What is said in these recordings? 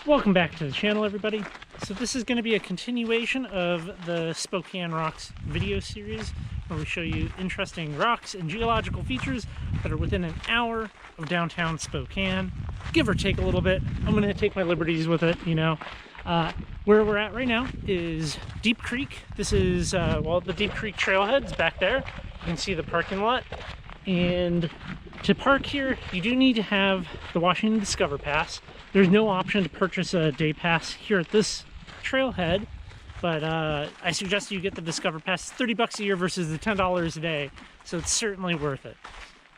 Welcome back to the channel, everybody. So this is going to be a continuation of the Spokane Rocks video series, where we show you interesting rocks and geological features that are within an hour of downtown Spokane, give or take a little bit. I'm going to take my liberties with it, you know. Where we're at right now is Deep Creek. This is, well, the Deep Creek trailhead's back there. You can see the parking lot. And to park here, you do need to have the Washington Discover Pass. There's no option to purchase a day pass here at this trailhead, but I suggest you get the Discover Pass. It's $30 a year versus the $10 a day, so it's certainly worth it.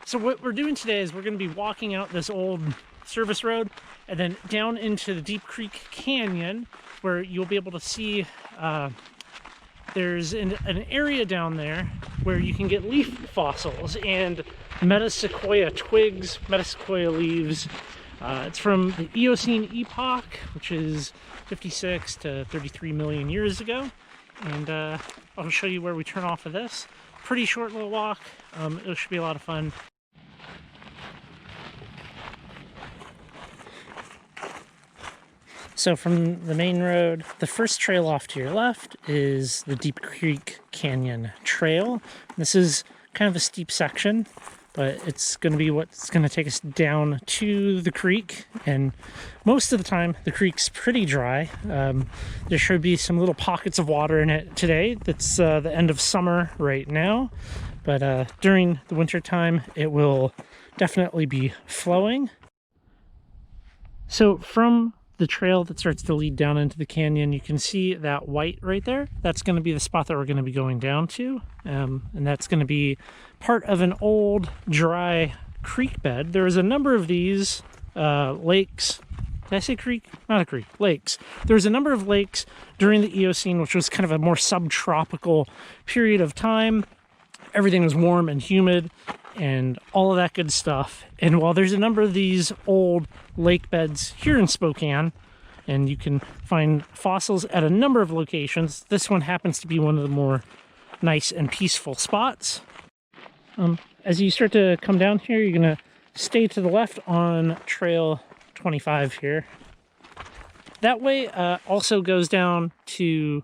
So what we're doing today is we're going to be walking out this old service road and then down into the Deep Creek Canyon, where you'll be able to see there's an area down there where you can get leaf fossils and metasequoia twigs, metasequoia leaves. It's from the Eocene epoch, which is 56 to 33 million years ago. And I'll show you where we turn off of this. Pretty short little walk. It should be a lot of fun. So from the main road, the first trail off to your left is the Deep Creek Canyon Trail. This is kind of a steep section, but it's going to be what's going to take us down to the creek. And most of the time, the creek's pretty dry. There should be some little pockets of water in it today. That's the end of summer right now. But during the winter time, it will definitely be flowing. So from the trail that starts to lead down into the canyon, you can see that white right there. That's going to be the spot that we're going to be going down to. And that's going to be part of an old dry creek bed. There's a number of these lakes. Did I say creek? Not a creek. Lakes. There's a number of lakes during the Eocene, which was kind of a more subtropical period of time. Everything was warm and humid and all of that good stuff. And while there's a number of these old lake beds here in Spokane, and you can find fossils at a number of locations, this one happens to be one of the more nice and peaceful spots. As you start to come down here, you're going to stay to the left on Trail 25 here. That way also goes down to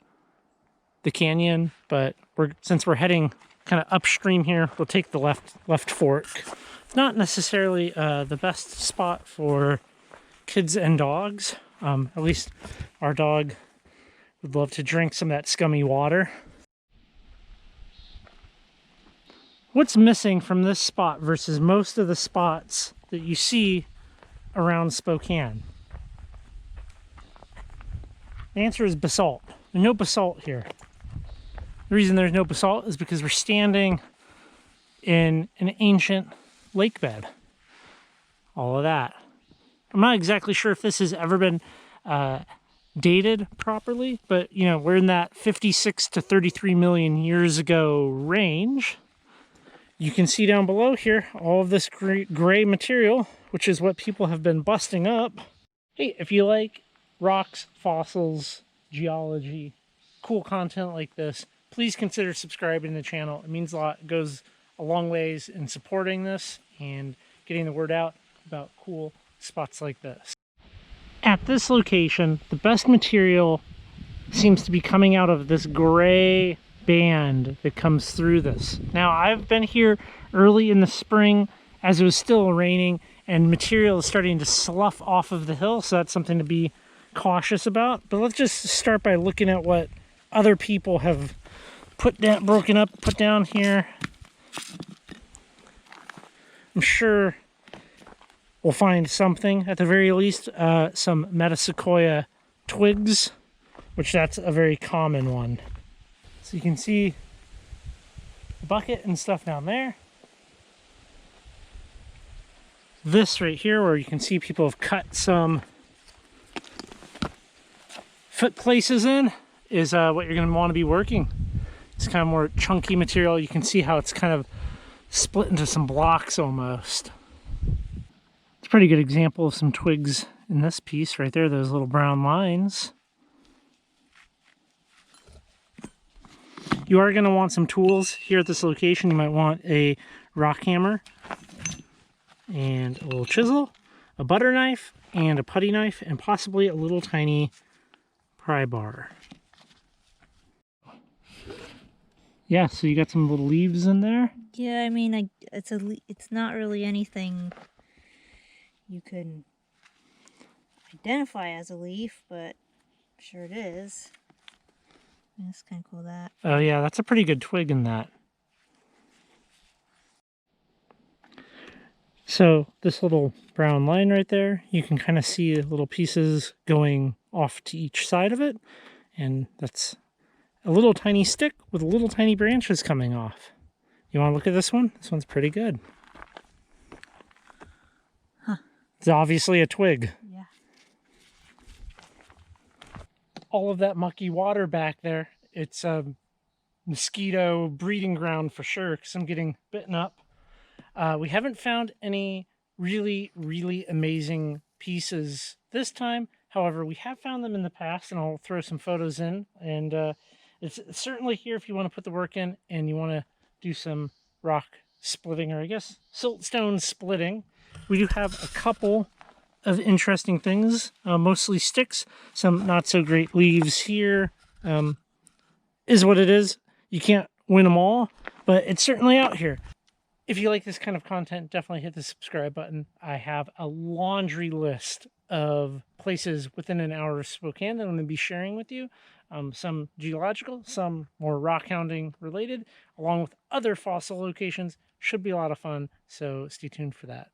the canyon, but since we're heading kind of upstream here, we'll take the left fork. It's not necessarily the best spot for kids and dogs. At least our dog would love to drink some of that scummy water. What's missing from this spot versus most of the spots that you see around Spokane? The answer is basalt. There's no basalt here. The reason there's no basalt is because we're standing in an ancient lake bed. All of that. I'm not exactly sure if this has ever been dated properly, but you know, we're in that 56 to 33 million years ago range. You can see down below here all of this gray material, which is what people have been busting up. Hey, if you like rocks, fossils, geology, cool content like this, please consider subscribing to the channel. It means a lot. It goes a long ways in supporting this and getting the word out about cool spots like this. At this location, the best material seems to be coming out of this gray band that comes through this. Now, I've been here early in the spring as it was still raining, and material is starting to slough off of the hill, so that's something to be cautious about. But let's just start by looking at what other people have put down here. I'm sure we'll find something, at the very least, some metasequoia twigs, which that's a very common one. So you can see the bucket and stuff down there. This right here, where you can see people have cut some foot places in, is what you're going to want to be working. It's kind of more chunky material. You can see how it's kind of split into some blocks almost. It's a pretty good example of some twigs in this piece right there, those little brown lines. You are going to want some tools here at this location. You might want a rock hammer and a little chisel, a butter knife, and a putty knife, and possibly a little tiny pry bar. Yeah, so you got some little leaves in there. Yeah, I mean, it's not really anything you can identify as a leaf, but sure it is. That's kind of cool. That. Oh yeah, that's a pretty good twig in that. So this little brown line right there, you can kind of see little pieces going off to each side of it, and that's a little tiny stick with little tiny branches coming off. You want to look at this one? This one's pretty good. Huh. It's obviously a twig. Yeah. All of that mucky water back there, it's a mosquito breeding ground for sure, because I'm getting bitten up. We haven't found any really amazing pieces this time. However, we have found them in the past, and I'll throw some photos in. And it's certainly here if you want to put the work in and you want to do some rock splitting, or I guess siltstone splitting. We do have a couple of interesting things, mostly sticks, some not so great leaves here. Is what it is. You can't win them all, but it's certainly out here. If you like this kind of content, definitely hit the subscribe button. I have a laundry list of places within an hour of Spokane that I'm going to be sharing with you. Some geological, some more rock hounding related, along with other fossil locations. Should be a lot of fun, so stay tuned for that.